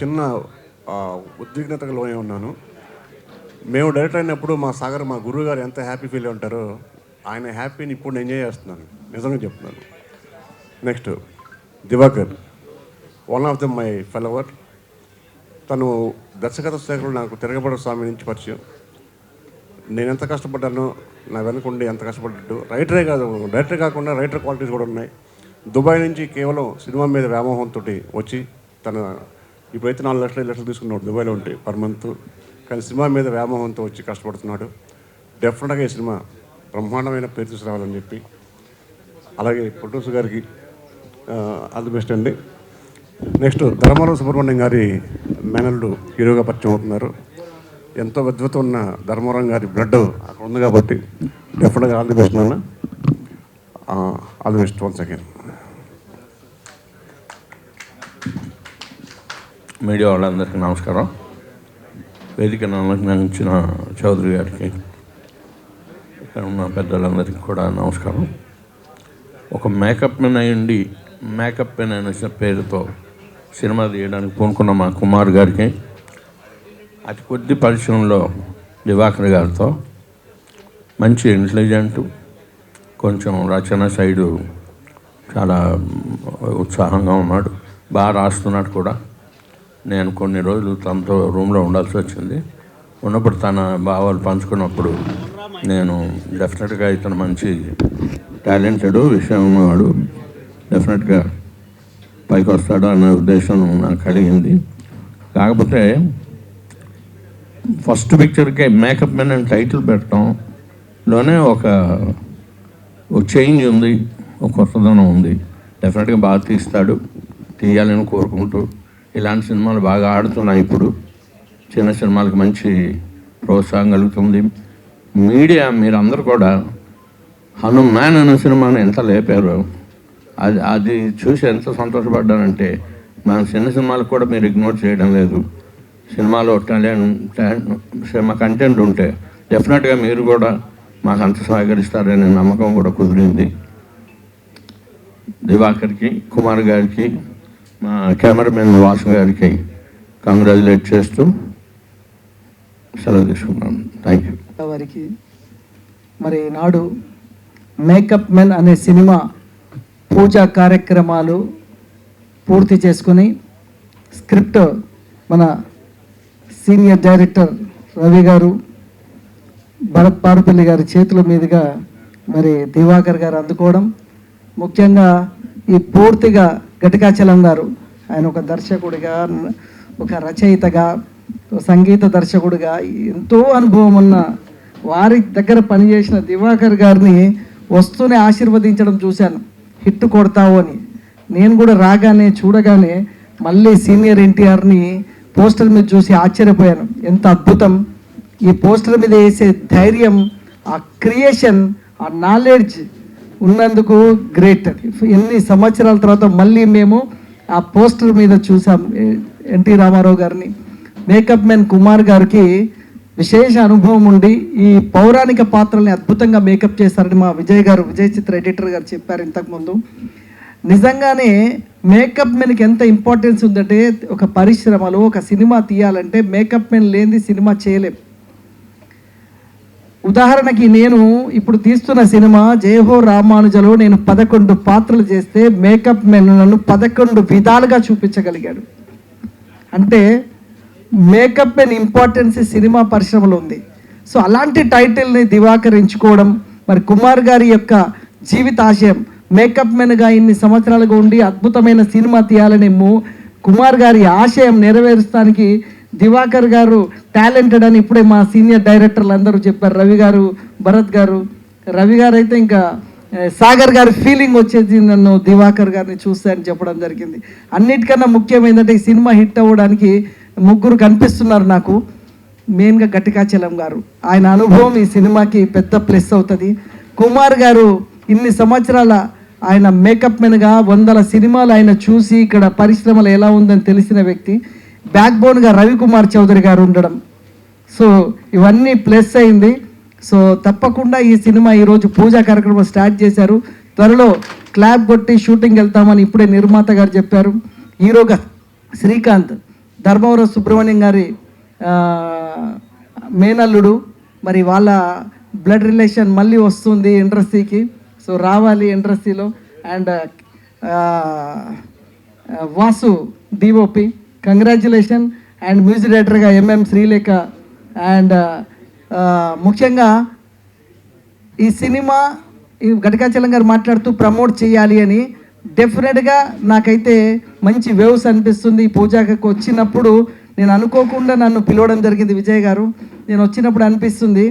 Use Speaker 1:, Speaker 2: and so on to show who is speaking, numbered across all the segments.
Speaker 1: చిన్న ఉద్విగ్నతకు లోనే ఉన్నాను. మేము డైరెక్టర్ అయినప్పుడు మా సాగర్ మా గురువు గారు ఎంత హ్యాపీ ఫీల్ ఉంటారో ఆయన హ్యాపీని ఇప్పుడు ఎంజాయ్ చేస్తున్నాను, నిజంగా చెప్తున్నాను. Next Diwakar, one of the my follower. తను దర్శకథ శాఖలో నాకు తిరగబడ స్వామి నుంచి పరిచయం. నేను ఎంత కష్టపడ్డానో నా వెనకుండి ఎంత కష్టపడ్డాడు. రైటరే కాదు, డైరెక్టర్ కాకుండా రైటర్ క్వాలిటీస్ కూడా ఉన్నాయి. దుబాయ్ నుంచి కేవలం సినిమా మీద వ్యామోహంతో వచ్చి తన ఇప్పుడైతే 4 లక్షలు 5 లక్షలు తీసుకున్నాడు దుబాయ్లో ఉంటే పర్ మంత్. కానీ సినిమా మీద వ్యామోహంతో వచ్చి కష్టపడుతున్నాడు. డెఫినెట్గా ఈ సినిమా బ్రహ్మాండమైన పేరు తీసుకురావాలని చెప్పి, అలాగే ప్రొడ్యూసర్ గారికి ఆల్ ది బెస్ట్ అండి. నెక్స్ట్ ధర్మారావు సుబ్రహ్మణ్యం గారి మేనల్లుడు హీరోగా పరిచయం అవుతున్నారు. ఎంతో అద్భుత ఉన్న ధర్మవరం గారి బ్లడ్ అక్కడ ఉంది కాబట్టి డెఫినెట్గా ఆల్ ది బెస్ట్ అన్న, all the best once again.
Speaker 2: Media వాళ్ళందరికీ నమస్కారం. వేదికను అలంకరించిన చౌదరి గారికి, ఇక్కడ ఉన్న పెద్దలందరికీ కూడా నమస్కారం. ఒక మేకప్ మెన్ అయ్యండి, మేకప్ మెన్ అనే పేరుతో సినిమా తీయడానికి పూనుకున్న మా కుమార్ గారికి, అతి కొద్ది పరిశ్రమలో దివాకర్ గారితో మంచి ఇంటెలిజెంట్, కొంచెం రచన సైడు చాలా ఉత్సాహంగా ఉన్నాడు, బాగా రాస్తున్నాడు కూడా. నేను కొన్ని రోజులు తనతో రూమ్లో ఉండాల్సి వచ్చింది. ఉన్నప్పుడు తన భావాలు పంచుకున్నప్పుడు నేను డెఫినెట్గా ఇతను మంచి టాలెంటెడ్ విషయం ఉన్నవాడు, డెఫినెట్గా పైకి వస్తాడు అనే ఉద్దేశం నాకు కలిగింది. కాకపోతే ఫస్ట్ పిక్చర్కే మేకప్ మెన్ అని టైటిల్ పెట్టడంలోనే ఒక చేంజ్ ఉంది, ఒక కొత్తదనం ఉంది. డెఫినెట్గా బాగా తీస్తాడు, తీయాలని కోరుకుంటూ. ఇలాంటి సినిమాలు బాగా ఆడుతున్నాయి ఇప్పుడు. చిన్న సినిమాలకు మంచి ప్రోత్సాహం కలుగుతుంది. మీడియా మీరందరూ కూడా హనుమాన్ అనే సినిమాని ఎంత లేపారు, అది చూసి ఎంత సంతోషపడ్డానంటే, మన చిన్న సినిమాలకు కూడా మీరు ఇగ్నోర్ చేయడం లేదు. సినిమాలో సినిమా కంటెంట్ ఉంటే డెఫినెట్గా మీరు కూడా మాకు అంత సహకరిస్తారనే నమ్మకం కూడా కుదిరింది. దివాకర్కి, కుమార్ గారికి, మా కెమెరామెన్ వాసు గారికి కంగ్రాచులేట్ చేస్తూ సెలవు తీసుకున్నాను. Thank you.
Speaker 3: వారికి మరి నాడు మేకప్ మెన్ అనే సినిమా పూజా కార్యక్రమాలు పూర్తి చేసుకుని స్క్రిప్ట్ మన సీనియర్ డైరెక్టర్ రవి గారు, భరత్ పారుపల్లి గారి చేతుల మీదుగా మరి దివాకర్ గారు అందుకోవడం, ముఖ్యంగా ఈ పూర్తిగా ఘటికాచలం గారు, ఆయన ఒక దర్శకుడిగా, ఒక రచయితగా, సంగీత దర్శకుడిగా ఎంతో అనుభవం ఉన్న వారి దగ్గర పనిచేసిన దివాకర్ గారిని వస్తూనే ఆశీర్వదించడం చూశాను. హిట్ కొడతావు అని. నేను కూడా రాగానే చూడగానే మళ్ళీ సీనియర్ ఎన్టీఆర్ని పోస్టర్ మీద చూసి ఆశ్చర్యపోయాను. ఎంత అద్భుతం! ఈ పోస్టర్ మీద వేసే ధైర్యం, ఆ క్రియేషన్, ఆ నాలెడ్జ్ ఉన్నందుకు గ్రేట్. ఎన్ని సంవత్సరాల తర్వాత మళ్ళీ మేము ఆ పోస్టర్ మీద చూసాం ఎన్టీ రామారావు గారిని. మేకప్ మెన్ కుమార్ గారికి విశేష అనుభవం ఉండి ఈ పౌరాణిక పాత్రల్ని అద్భుతంగా మేకప్ చేస్తారని మా విజయ్ గారు, విజయ్ చిత్ర ఎడిటర్ గారు చెప్పారు ఇంతకుముందు. నిజంగానే మేకప్ మెన్కి ఎంత ఇంపార్టెన్స్ ఉందంటే, ఒక పరిశ్రమలో ఒక సినిమా తీయాలంటే మేకప్ మెన్ లేనిది సినిమా చేయలేం. ఉదాహరణకి నేను ఇప్పుడు తీస్తున్న సినిమా జయహో రామానుజలో నేను 11 పాత్రలు చేస్తే మేకప్ మెన్ నన్ను 11 విధాలుగా చూపించగలిగాడు. అంటే మేకప్ మెన్ ఇంపార్టెన్స్ సినిమా పరిశ్రమలో ఉంది. సో అలాంటి టైటిల్ని దివాకర్ ఎంచుకోవడం, మరి కుమార్ గారి యొక్క జీవిత ఆశయం మేకప్ మెన్గా ఇన్ని సంవత్సరాలుగా ఉండి అద్భుతమైన సినిమా తీయాలని కుమార్ గారి ఆశయం నెరవేర్చడానికి దివాకర్ గారు టాలెంటెడ్ అని ఇప్పుడే మా సీనియర్ డైరెక్టర్లు అందరూ చెప్పారు. రవి గారు, భరత్ గారు. రవి గారు అయితే ఇంకా సాగర్ గారి ఫీలింగ్ వచ్చేది నన్ను దివాకర్ గారిని చూస్తే అని చెప్పడం జరిగింది. అన్నిటికన్నా ముఖ్యమైనదంటే ఈ సినిమా హిట్ అవ్వడానికి ముగ్గురు కనిపిస్తున్నారు నాకు. మెయిన్గా ఘటికాచలం గారు, ఆయన అనుభవం ఈ సినిమాకి పెద్ద ప్లస్ అవుతుంది. కుమార్ గారు ఇన్ని సంవత్సరాల ఆయన మేకప్ మెన్గా 100 సినిమాలు ఆయన చూసి ఇక్కడ పరిశ్రమలు ఎలా ఉందని తెలిసిన వ్యక్తి. బ్యాక్ బోన్గా రవికుమార్ చౌదరి గారు ఉండడం, సో ఇవన్నీ ప్లస్ అయింది. సో తప్పకుండా ఈ సినిమా ఈరోజు పూజా కార్యక్రమం స్టార్ట్ చేశారు. త్వరలో క్లాప్ కొట్టి షూటింగ్ వెళ్తామని ఇప్పుడే నిర్మాత గారు చెప్పారు. హీరోగా శ్రీకాంత్ ధర్మవరం సుబ్రహ్మణ్యం గారి మేనల్లుడు. మరి వాళ్ళ బ్లడ్ రిలేషన్ మళ్ళీ వస్తుంది ఇండస్ట్రీకి, సో రావాలి ఇండస్ట్రీలో. And Vasu DOP, congratulation. And music డైరెక్టర్గా ఎంఎం శ్రీలేఖ. అండ్ ముఖ్యంగా ఈ సినిమా ఈ ఘటకాచలం గారు మాట్లాడుతూ ప్రమోట్ చేయాలి అని, డెఫినెట్గా నాకైతే మంచి వేవ్స్ అనిపిస్తుంది. ఈ పూజకి వచ్చినప్పుడు నేను అనుకోకుండా నన్ను పిలవడం జరిగింది విజయ్ గారు. నేను వచ్చినప్పుడు అనిపిస్తుంది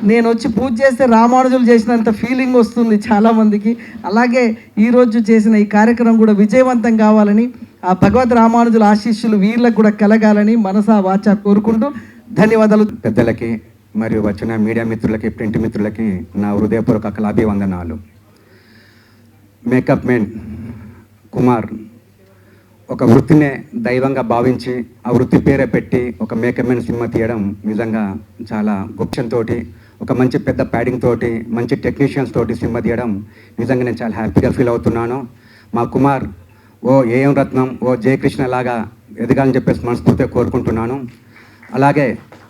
Speaker 3: నేను వచ్చి పూజ చేస్తే రామానుజులు చేసినంత ఫీలింగ్ వస్తుంది చాలామందికి. అలాగే ఈరోజు చేసిన ఈ కార్యక్రమం కూడా విజయవంతం కావాలని, ఆ భగవద్ రామానుజుల ఆశీస్సులు వీళ్ళకు కూడా కలగాలని మనసా వాచా కోరుకుంటూ ధన్యవాదాలు.
Speaker 4: పెద్దలకి మరియు వచ్చిన మీడియా మిత్రులకి, ప్రింట్ మిత్రులకి నా హృదయపూర్వక కళాభివందనాలు. మేకప్ మ్యాన్ కుమార్ ఒక వృత్తినే దైవంగా భావించి ఆ వృత్తి పేరే పెట్టి ఒక మేకప్ మ్యాన్ సినిమా తీయడం నిజంగా చాలా గొప్పంతో, ఒక మంచి పెద్ద ప్యాడింగ్ తోటి, మంచి టెక్నీషియన్స్ తోటి సినిమా తీయడం నిజంగా నేను చాలా హ్యాపీగా ఫీల్ అవుతున్నాను. మా కుమార్ ఓ ఏఎం రత్నం, ఓ జయకృష్ణ లాగా ఎదగాలని చెప్పేసి మనస్ఫూర్తిగా కోరుకుంటున్నాను. అలాగే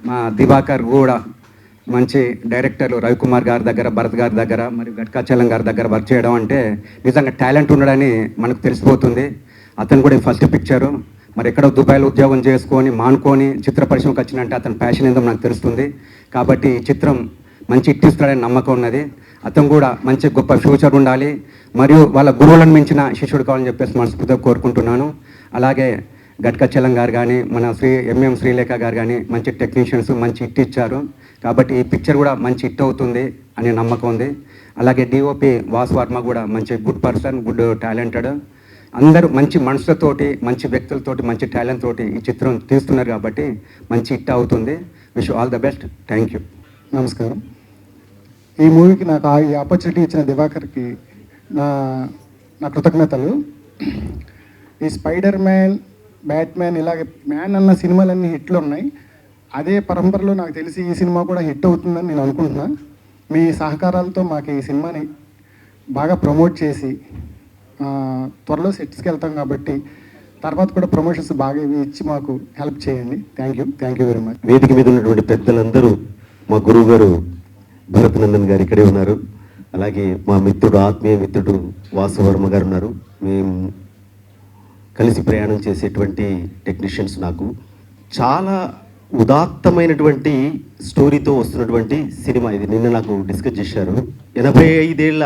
Speaker 4: మా దివాకర్ కూడా మంచి డైరెక్టర్లు రవికుమార్ గారి దగ్గర, భరత్ గారి దగ్గర, మరియు ఘటకాచలం గారి దగ్గర వర్క్ చేయడం అంటే నిజంగా టాలెంట్ ఉండడని మనకు తెలిసిపోతుంది. అతను కూడా ఫస్ట్ పిక్చరు మరి ఎక్కడో దుబాయ్లో ఉద్యోగం చేసుకొని మానుకొని చిత్ర పరిశ్రమకు వచ్చినంటే అతని ప్యాషన్ ఏందో నాకు తెలుస్తుంది. కాబట్టి ఈ చిత్రం మంచి ఇట్టిస్తాడని నమ్మకం ఉన్నది. అతను కూడా మంచి గొప్ప ఫ్యూచర్ ఉండాలి, మరియు వాళ్ళ గురువులను మించిన శిష్యుడు కావాలని చెప్పేసి మనస్ఫూర్తిగా కోరుకుంటున్నాను. అలాగే ఘటకాచలం గారు కానీ, మన ఎంఎం శ్రీలేఖ గారు కానీ మంచి టెక్నీషియన్స్ మంచి హిట్ ఇచ్చారు. కాబట్టి ఈ పిక్చర్ కూడా మంచి హిట్ అవుతుంది అనే నమ్మకం ఉంది. అలాగే డిఓపి వాసు వర్మ కూడా మంచి గుడ్ పర్సన్, గుడ్ టాలెంటెడ్. అందరూ మంచి మనసులతోటి, మంచి వ్యక్తులతోటి, మంచి టాలెంట్ తోటి ఈ చిత్రం తీస్తున్నారు కాబట్టి మంచి హిట్ అవుతుంది. Wish all the best. Thank you.
Speaker 5: నమస్కారం. ఈ మూవీకి నాకు ఈ ఆపర్చునిటీ ఇచ్చిన దివాకర్కి నా కృతజ్ఞతలు. ఈ స్పైడర్ మ్యాన్, బ్యాట్మ్యాన్, ఇలాగే మ్యాన్ అన్న సినిమాలన్నీ హిట్లు ఉన్నాయి. అదే పరంపరలో నాకు తెలిసి ఈ సినిమా కూడా హిట్ అవుతుందని నేను అనుకుంటున్నా. మీ సహకారాలతో మాకు ఈ సినిమాని బాగా ప్రమోట్ చేసి త్వరలో సెట్స్కి వెళ్తాం కాబట్టి తర్వాత కూడా ప్రమోషన్స్ బాగా ఇచ్చి మాకు హెల్ప్ చేయండి. Thank you very much.
Speaker 6: వేదిక మీద ఉన్నటువంటి పెద్దలందరూ, మా గురువు గారు భరత్ నందన్ గారు ఇక్కడే ఉన్నారు. అలాగే మా మిత్రుడు, ఆత్మీయ మిత్రుడు వాసువర్మ గారు ఉన్నారు. మేము కలిసి ప్రయాణం చేసేటువంటి టెక్నీషియన్స్. నాకు చాలా ఉదాత్తమైనటువంటి స్టోరీతో వస్తున్నటువంటి సినిమా ఇది. నిన్న నాకు డిస్కస్ చేశారు. 85 ఏళ్ల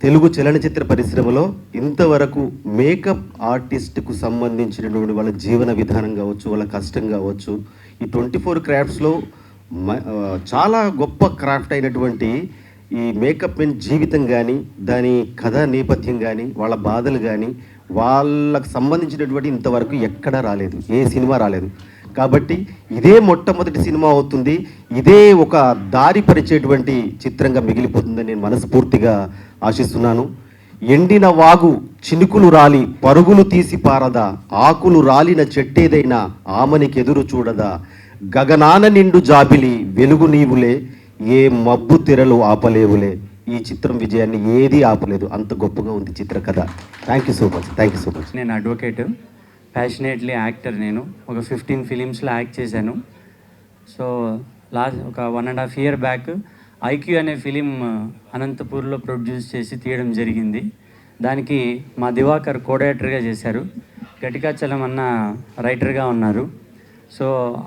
Speaker 6: తెలుగు చలనచిత్ర పరిశ్రమలో ఇంతవరకు మేకప్ ఆర్టిస్ట్కు సంబంధించినటువంటి వాళ్ళ జీవన విధానం కావచ్చు, వాళ్ళ కష్టం కావచ్చు, ఈ 24 క్రాఫ్ట్స్లో చాలా గొప్ప క్రాఫ్ట్ అయినటువంటి ఈ మేకప్ మెన్ జీవితం కానీ, దాని కథ నేపథ్యం కానీ, వాళ్ళ బాధలు కానీ, వాళ్ళకు సంబంధించినటువంటి ఇంతవరకు ఎక్కడా రాలేదు, ఏ సినిమా రాలేదు. కాబట్టి ఇదే మొట్టమొదటి సినిమా అవుతుంది. ఇదే ఒక దారి పరిచేటువంటి చిత్రంగా మిగిలిపోతుందని నేను మనస్ఫూర్తిగా ఆశిస్తున్నాను. ఎండిన వాగు చినుకులు రాలి పరుగులు తీసి పారదా, ఆకులు రాలిన చెట్టేదైనా ఆమనికి ఎదురు చూడదా, గగనాన నిండు జాబిలి వెలుగు నీవులే, ఏ మబ్బు తెరలు ఆపలేవులే. ఈ చిత్రం విజయాన్ని ఏది ఆపలేదు, అంత గొప్పగా ఉంది చిత్ర కథ. Thank you so much.
Speaker 7: నేను అడ్వకేట్, ప్యాషనేట్లీ యాక్టర్. నేను ఒక 15 ఫిలిమ్స్లో యాక్ట్ చేశాను. సో ఒక 1.5 year బ్యాక్ ఐక్యూ అనే ఫిలిం అనంతపూర్లో ప్రొడ్యూస్ చేసి తీయడం జరిగింది. దానికి మా దివాకర్ కో-డైరెక్టర్గా చేశారు, ఘటికాచలం అన్న రైటర్గా ఉన్నారు. సో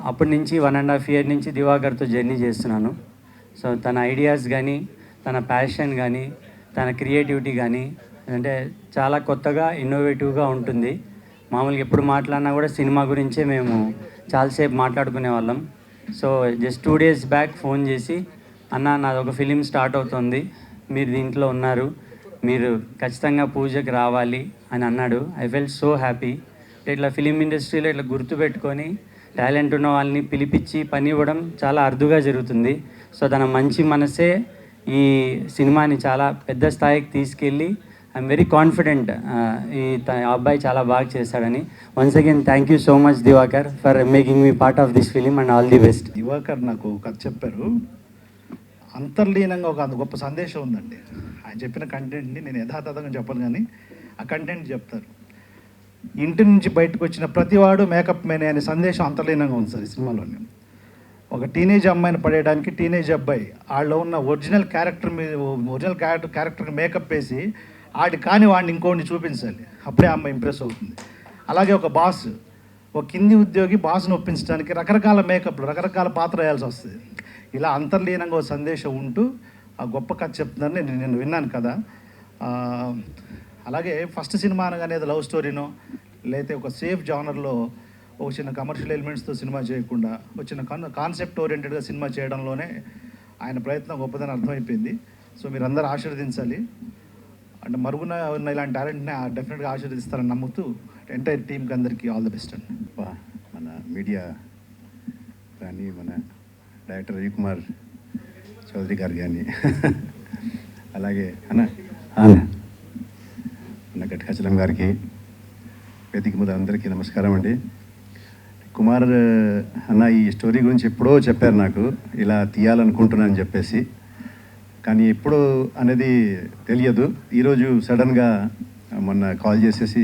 Speaker 7: అప్పటి నుంచి 1.5 year నుంచి దివాకర్తో జర్నీ చేస్తున్నాను. సో తన ఐడియాస్ కానీ, తన ప్యాషన్ కానీ, తన క్రియేటివిటీ కానీ అంటే చాలా కొత్తగా, ఇన్నోవేటివ్గా ఉంటుంది. మామూలుగా ఎప్పుడు మాట్లాడినా కూడా సినిమా గురించే మేము చాలాసేపు మాట్లాడుకునే వాళ్ళం. So just 2 days back phone చేసి, అన్న నాది ఒక ఫిలిం స్టార్ట్ అవుతుంది, మీరు దీంట్లో ఉన్నారు, మీరు ఖచ్చితంగా పూజకి రావాలి అని అన్నాడు. I felt so happy. ఇట్లా ఫిలిం ఇండస్ట్రీలో ఇట్లా గుర్తుపెట్టుకొని టాలెంట్ ఉన్న వాళ్ళని పిలిపించి పని ఇవ్వడం చాలా అరుదుగా జరుగుతుంది. సో తన మంచి మనసే ఈ సినిమాని చాలా పెద్ద స్థాయికి తీసుకెళ్ళి ఐఎమ్ వెరీ కాన్ఫిడెంట్ ఈ అబ్బాయి చాలా బాగా చేశాడని. Once again thank you so much Divakar for making me part of this film and all the best.
Speaker 8: Divakar నాకు కథ చెప్పారు. అంతర్లీనంగా ఒక గొప్ప సందేశం ఉందండి. ఆయన చెప్పిన కంటెంట్ని నేను యథాతథంగా చెప్పను, కానీ ఆ కంటెంట్ చెప్తారు. ఇంటి నుంచి బయటకు వచ్చిన ప్రతివాడు మేకప్ మేనే అనే సందేశం అంతర్లీనంగా ఉంది సార్ ఈ సినిమాలోని. ఒక టీనేజ్ అమ్మాయిని పడేయడానికి టీనేజ్ అబ్బాయి వాళ్ళలో ఉన్న ఒరిజినల్ క్యారెక్టర్ మీద క్యారెక్టర్కి మేకప్ వేసి ఆడి కాని వాడిని ఇంకోడిని చూపించాలి, అప్పుడే అమ్మాయి ఇంప్రెస్ అవుతుంది. అలాగే ఒక బాస్, ఒక కింది ఉద్యోగి బాస్ను ఒప్పించడానికి రకరకాల మేకప్లు, రకరకాల పాత్ర వేయాల్సి వస్తుంది. ఇలా అంతర్లీనంగా ఒక సందేశం ఉంటూ ఆ గొప్ప కథ చెప్తుందని నేను విన్నాను కదా. అలాగే ఫస్ట్ సినిమా అనగానే లవ్ స్టోరీనో లేకపోతే ఒక సేఫ్ జానర్లో ఒక చిన్న కమర్షియల్ ఎలిమెంట్స్తో సినిమా చేయకుండా వచ్చిన కాన్సెప్ట్ ఓరియంటెడ్గా సినిమా చేయడంలోనే ఆయన ప్రయత్నం గొప్పదని అర్థమైపోయింది. సో మీరు అందరూ ఆశీర్వదించాలి. అంటే మరుగున ఉన్న ఇలాంటి టాలెంట్ని డెఫినెట్గా ఆశీర్వదిస్తారని నమ్ముతూ ఎంటైర్ టీంకి అందరికీ ఆల్ ది బెస్ట్ అండి.
Speaker 9: మన మీడియా కానీ మన డైరెక్టర్ రవికుమార్ చౌదరి గారు కానీ అలాగే అన్న గట్కాచలం గారికి, వేదిక మీద అందరికీ నమస్కారం అండి. కుమార్ అన్న ఈ స్టోరీ గురించి ఎప్పుడో చెప్పారు నాకు, ఇలా తీయాలనుకుంటున్నాను అని చెప్పేసి, కానీ ఎప్పుడు అనేది తెలియదు. ఈరోజు సడన్గా మొన్న కాల్ చేసేసి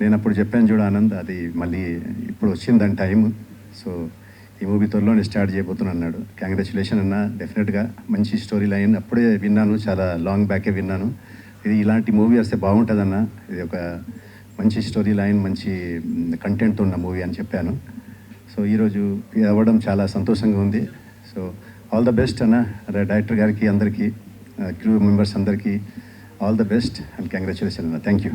Speaker 9: నేను అప్పుడు చెప్పాను చూడ ఆనంద్, అది మళ్ళీ ఇప్పుడు వచ్చిందని టైం, సో ఈ మూవీ త్వరలోనే స్టార్ట్ చేయబోతున్నాను అన్నాడు. కంగ్రాచులేషన్ అన్న, డెఫినెట్గా మంచి స్టోరీ లైన్ అప్పుడే విన్నాను, చాలా లాంగ్ బ్యాకే విన్నాను. ఇది ఇలాంటి మూవీ వస్తే బాగుంటుందన్న, ఇది ఒక మంచి స్టోరీ లైన్, మంచి కంటెంట్ ఉన్న మూవీ అని చెప్పాను. సో ఈరోజు ఇది అవ్వడం చాలా సంతోషంగా ఉంది. సో ఆల్ ద బెస్ట్ అన్న, డైరెక్టర్ గారికి, అందరికీ, క్రూ మెంబర్స్ అందరికీ all the best and congratulation అన్న. Thank you.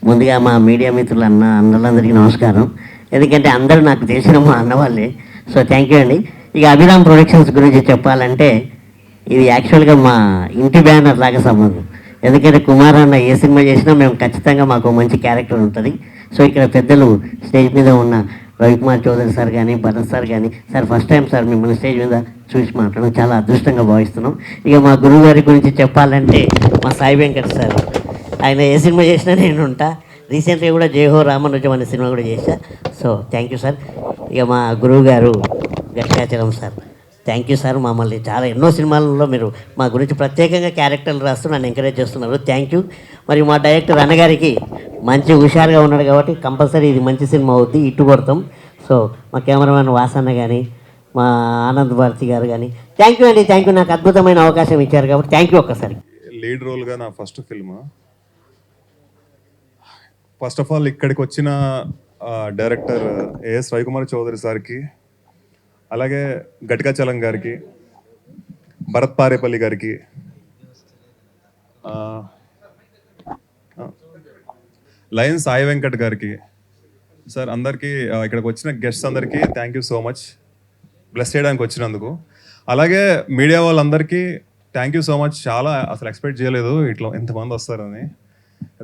Speaker 10: ముందుగా మా మీడియా మిత్రులు అన్నలందరికీ నమస్కారం. ఎందుకంటే అందరూ నాకు తెలిసిన మా అన్నవాళ్ళే. సో థ్యాంక్ యూ అండి. ఇక అభిరామ్ ప్రొడక్షన్స్ గురించి చెప్పాలంటే ఇది యాక్చువల్గా మా ఇంటి బ్యానర్ లాగా సంబంధం. ఎందుకంటే కుమార్ అన్న ఏ సినిమా చేసినా మేము ఖచ్చితంగా మాకు మంచి క్యారెక్టర్ ఉంటుంది. సో ఇక్కడ పెద్దలు స్టేజ్ మీద ఉన్న రవికుమార్ చౌదరి సార్ కానీ, భరత్ సార్ కానీ, సార్ ఫస్ట్ టైం సార్ మిమ్మల్ని స్టేజ్ మీద చూసి మాట్లాడడం చాలా అదృష్టంగా భావిస్తున్నాం. ఇక మా గురువు గారి గురించి చెప్పాలంటే మా సాయి వెంకట్ సార్, ఆయన ఏ సినిమా చేసినా నేను ఉంటా. రీసెంట్గా కూడా జయహో రామనుజం అనే సినిమా కూడా చేశా. So thank you sir. ఇక మా గురువు గారు గట్కాచలం సార్, థ్యాంక్ యూ సార్. మమ్మల్ని చాలా ఎన్నో సినిమాలలో మీరు మా గురించి ప్రత్యేకంగా క్యారెక్టర్లు రాస్తూ నన్ను ఎంకరేజ్ చేస్తున్నారు. Thank you. మరి మా డైరెక్టర్ అన్నగారికి మంచి హుషారుగా ఉన్నాడు కాబట్టి కంపల్సరీ ఇది మంచి సినిమా అవుద్ది, ఇట్టు కొడతాం. సో మా కెమెరామెన్ వాసన్న కానీ, మా ఆనంద్ భారతి గారు కానీ థ్యాంక్ యూ అండి. థ్యాంక్ యూ, నాకు అద్భుతమైన అవకాశం ఇచ్చారు కాబట్టి థ్యాంక్ యూ ఒక్కసారి.
Speaker 11: లీడ్ రోల్గా నా first film. First of all ఇక్కడికి వచ్చిన డైరెక్టర్ ఏఎస్ రవికుమార్ చౌదరి సార్కి, అలాగే గట్కాచలం గారికి, భరత్ పారేపల్లి గారికి, లయన్ సాయి వెంకట్ గారికి, సార్ అందరికీ, ఇక్కడికి వచ్చిన గెస్ట్స్ అందరికీ thank you so much bless చేయడానికి వచ్చినందుకు. అలాగే మీడియా వాళ్ళందరికీ థ్యాంక్ యూ సో మచ్. చాలా అసలు ఎక్స్పెక్ట్ చేయలేదు ఇట్లా ఎంతమంది వస్తారని.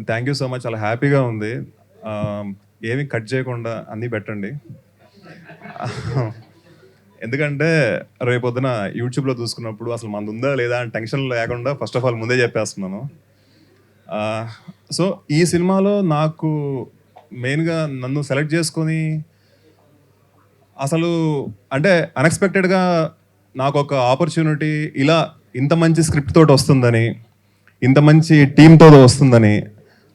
Speaker 11: థ్యాంక్ యూ సో మచ్, చాలా హ్యాపీగా ఉంది. ఏమీ కట్ చేయకుండా అన్నీ పెట్టండి, ఎందుకంటే రేపొద్దున యూట్యూబ్లో చూసుకున్నప్పుడు అసలు మనది ఉందా లేదా అని టెన్షన్ లేకుండా ఫస్ట్ ఆఫ్ ఆల్ ముందే చెప్పేస్తున్నాను. సో ఈ సినిమాలో నాకు మెయిన్గా నన్ను సెలెక్ట్ చేసుకొని అసలు అంటే అన్ఎక్స్పెక్టెడ్గా నాకు ఒక ఆపర్చునిటీ ఇలా ఇంత మంచి స్క్రిప్ట్ తోటి వస్తుందని, ఇంత మంచి టీంతో వస్తుందని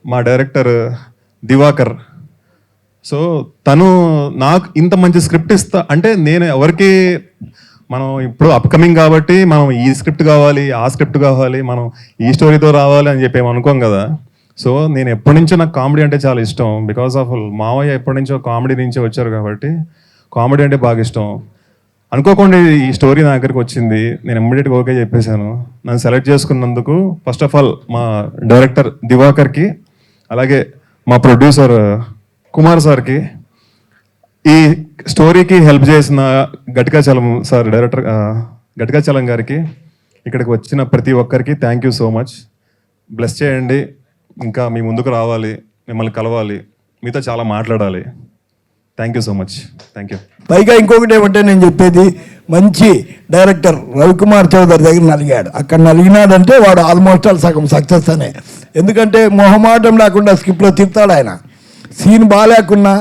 Speaker 11: మా డైరెక్టర్ దివాకర్, సో తను నాకు ఇంత మంచి స్క్రిప్ట్ ఇస్తా అంటే నేను ఎవరికి, మనం ఇప్పుడు అప్కమింగ్ కాబట్టి మనం ఈ స్క్రిప్ట్ కావాలి, ఆ స్క్రిప్ట్ కావాలి, మనం ఈ స్టోరీతో రావాలి అని చెప్పి అనుకోం కదా. సో నేను ఎప్పటి నుంచో నాకు కామెడీ అంటే చాలా ఇష్టం. బికాస్ ఆఫ్ మావయ్య ఎప్పటి నుంచో కామెడీ నుంచే వచ్చారు కాబట్టి కామెడీ అంటే బాగా ఇష్టం. అనుకోకుండా ఈ స్టోరీ నా దగ్గరికి వచ్చింది, నేను ఇమ్మీడియట్గా ఓకే చెప్పేశాను. నన్ను సెలెక్ట్ చేసుకున్నందుకు ఫస్ట్ ఆఫ్ ఆల్ మా డైరెక్టర్ దివాకర్కి, అలాగే మా ప్రొడ్యూసర్ కుమార్ సార్కి, ఈ స్టోరీకి హెల్ప్ చేసిన గట్కాచలం సార్, డైరెక్టర్ గట్కాచలం గారికి, ఇక్కడికి వచ్చిన ప్రతి ఒక్కరికి thank you so much. Bless చేయండి, ఇంకా మీ ముందుకు రావాలి, మిమ్మల్ని కలవాలి, మీతో చాలా మాట్లాడాలి. Thank you so much. Thank you.
Speaker 12: పైగా ఇంకొకటి ఏమంటే నేను చెప్పేది, మంచి డైరెక్టర్ రవికుమార్ చౌదరి దగ్గర నలిగాడు. అక్కడ నలిగినాడంటే వాడు ఆల్మోస్ట్ ఆల్ సగం సక్సెస్ అనే. ఎందుకంటే మొహమాటం లేకుండా స్క్రిప్ట్లో తిప్పుతాడు ఆయన. సీన్ బాగాలేకున్నా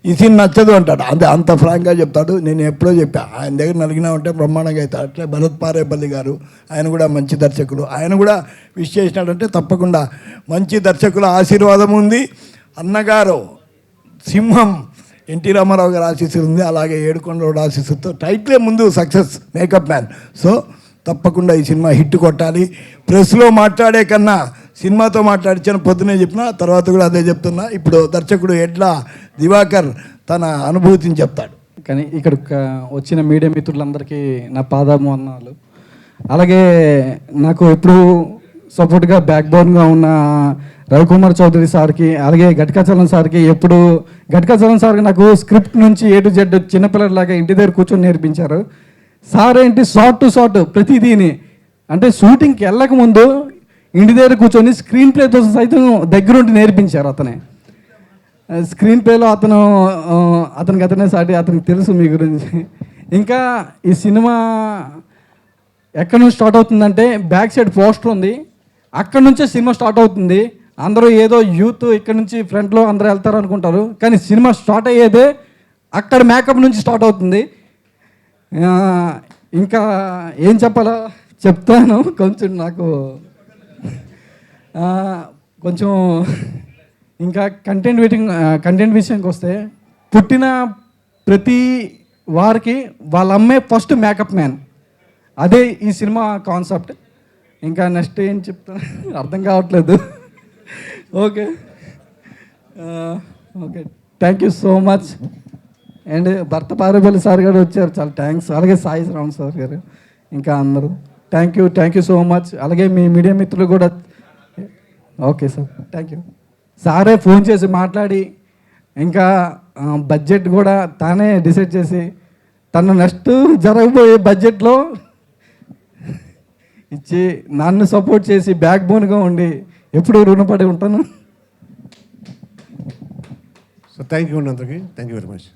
Speaker 12: ఈ సీన్ నచ్చదు అంటాడు, అంత ఫ్రాంక్గా చెప్తాడు. నేను ఎప్పుడో చెప్పా, ఆయన దగ్గర నలిగినా ఉంటే బ్రహ్మాండంగా అవుతాడు. అట్లే భరత్ పారేపల్లి గారు, ఆయన కూడా మంచి దర్శకులు, ఆయన కూడా విష్ చేసినాడంటే తప్పకుండా మంచి దర్శకుల ఆశీర్వాదం ఉంది. అన్నగారు సింహం ఎన్టీ రామారావు గారు ఆశీస్సు ఉంది, అలాగే ఏడుకొండలవాడు ఆశీస్సుతో టైటిలే ముందు సక్సెస్ మేకప్ మ్యాన్. సో తప్పకుండా ఈ సినిమా హిట్ కొట్టాలి. ప్రెస్లో మాట్లాడే కన్నా సినిమాతో మాట్లాడించాను, పొద్దునే చెప్పిన, తర్వాత కూడా అదే చెప్తున్నా. ఇప్పుడు దర్శకుడు ఎడ్ల దివాకర్ తన అనుభూతిని చెప్తాడు.
Speaker 3: కానీ ఇక్కడ వచ్చిన మీడియా మిత్రులందరికీ నా పాదాభివందనాలు. అలాగే నాకు ఎప్పుడు సపోర్ట్గా బ్యాక్ బోన్గా ఉన్న రవికుమార్ చౌదరి సార్కి, అలాగే ఘటకాచలం సార్కి, ఎప్పుడు ఘటకాచలం సార్కి నాకు స్క్రిప్ట్ నుంచి A to Z చిన్నపిల్లలాగా ఇంటి దగ్గర కూర్చొని నేర్పించారు. సార్ ఏంటి షార్ట్ టు షార్ట్ ప్రతిదీని, అంటే షూటింగ్కి వెళ్ళక ముందు ఇంటి దగ్గర కూర్చొని స్క్రీన్ ప్లేతో సైతం దగ్గరుండి నేర్పించారు. స్క్రీన్ ప్లేలో అతనే సాటి, అతనికి తెలుసు మీ గురించి. ఇంకా ఈ సినిమా ఎక్కడి నుంచి స్టార్ట్ అవుతుందంటే బ్యాక్ సైడ్ పోస్టర్ ఉంది, అక్కడ నుంచే సినిమా స్టార్ట్ అవుతుంది. అందరూ ఏదో యూత్ ఇక్కడ నుంచి ఫ్రంట్లో అందరూ వెళ్తారు అనుకుంటారు, కానీ సినిమా స్టార్ట్ అయ్యేదే అక్కడ మేకప్ నుంచి స్టార్ట్ అవుతుంది. ఇంకా ఏం చెప్పాలో చెప్తాను. కొంచెం నాకు కొంచెం ఇంకా కంటెంట్ విషయానికి వస్తే, పుట్టిన ప్రతి వారికి వాళ్ళ అమ్మే ఫస్ట్ మేకప్ మ్యాన్. అదే ఈ సినిమా కాన్సెప్ట్. ఇంకా నెక్స్ట్ ఏం చెప్తాను అర్థం కావట్లేదు. Okay okay, thank you so much. And భర్త పారేపల్లి సార్ గారు వచ్చారు, చాలా థ్యాంక్స్. అలాగే సాయి శ్రావణ్ సార్ గారు, ఇంకా అందరూ థ్యాంక్ యూ సో మచ్. అలాగే మీ మీడియా మిత్రులు కూడా. Okay sir, thank you. సారే ఫోన్ చేసి మాట్లాడి, ఇంకా బడ్జెట్ కూడా తానే డిసైడ్ చేసి, తను నెక్స్ట్ జరగబోయే బడ్జెట్లో ఇచ్చి నన్ను సపోర్ట్ చేసి బ్యాక్ బోన్గా ఉండి ఎప్పుడూ రుణపడి ఉంటాను.
Speaker 1: సో థ్యాంక్ యూ అండి అందరికీ. Thank you very much.